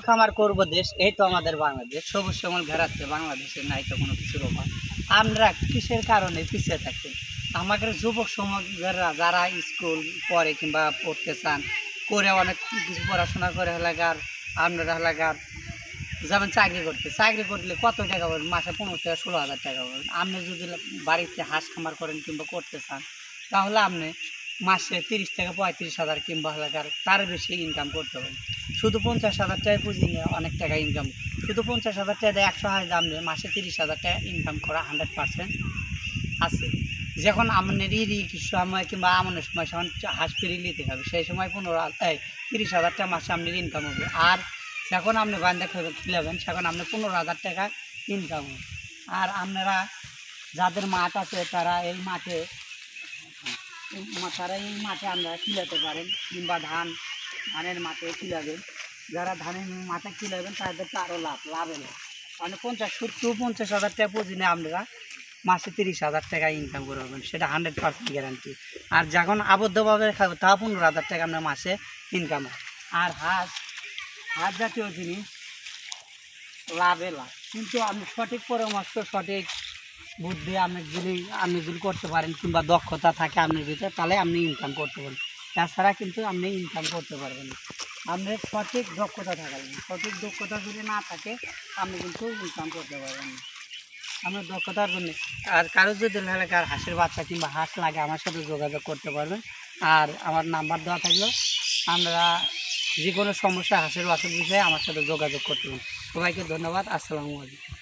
খামার করব দেশ, এই তো আমাদের বাংলাদেশ সবুজ শ্যামল ঘেরাচ্ছে, বাংলাদেশের নাই তো কোনো কিছুর অভাব। আমরা কিসের কারণে পিছিয়ে থাকি? আমাদের যুবক সমাজেরা যারা স্কুল পড়ে কিংবা পড়তে চান, করে অনেক কিছু পড়াশোনা করে এলাকার, আপনারা এলাকার যেমন চাকরি করলে কত টাকা পাবেন? মাসে 15 থেকে 16 হাজার টাকা পাবেন। আপনি যদি বাড়িতে হাঁস খামার করেন কিংবা করতে চান, তাহলে আপনি মাসে 30 থেকে 35 হাজার কিংবা এলাকার তার বেশি ইনকাম করতে পারেন। শুধু 50 হাজার টাকা পুঁজি নিয়ে অনেক টাকা ইনকাম, শুধু 50 হাজার টাকা দিয়ে 100 হাঁস দাম নিয়ে মাসে 30 হাজার টাকা ইনকাম করা 100% আছে। যখন আপনার কিছু সময় কিংবা আমনের সময় যখন হাঁস ফিরিয়ে নিতে হবে, সেই সময় 30 হাজার টাকা মাসে আপনার ইনকাম হবে। আর যখন আপনি বান্ধা খিলাবেন সেখন আপনি 15 হাজার টাকা ইনকাম হবে। আর আপনারা যাদের মাঠ আছে তারা এই মাঠে আপনারা খিলাতে পারেন, কিংবা ধানের মাঠে খিলাবেন। যারা ধানের মাঠে খিলাবেন তাদের তো আরও লাভে লাভ, মানে 50 70 50 হাজার টাকা পুঁজি নিয়ে আপনারা মাসে 30 হাজার টাকা ইনকাম করে পাবেন, সেটা 100% গ্যারান্টি। আর যখন আবদ্ধভাবে খাবে তা 15 হাজার টাকা আপনার মাসে ইনকাম হয়। আর হাঁস জাতীয় জিনিস লাভে লাভ, কিন্তু আপনি সঠিক পরামর্শ, সঠিক বুদ্ধি আপনি যদি করতে পারেন কিংবা দক্ষতা থাকে আপনার ভিতরে, তাহলে আপনি ইনকাম করতে পারেন। তাছাড়া কিন্তু আপনি ইনকাম করতে পারবেন না। আপনার সঠিক দক্ষতা থাকবে, সঠিক দক্ষতা যদি না থাকে আপনি কিন্তু ইনকাম করতে পারবেন না আপনার দক্ষতার জন্য। আর কারো যদি এলাকার হাঁসের বাচ্চা কিংবা হাঁস লাগে, আমার সাথে যোগাযোগ করতে পারবেন। আর আমার নাম্বার দেওয়া থাকলো, আমরা যে কোনো সমস্যা হাঁসের বাচ্চার বিষয়ে আমার সাথে যোগাযোগ করতে পারেন। সবাইকে ধন্যবাদ। আসসালামু আলাইকুম।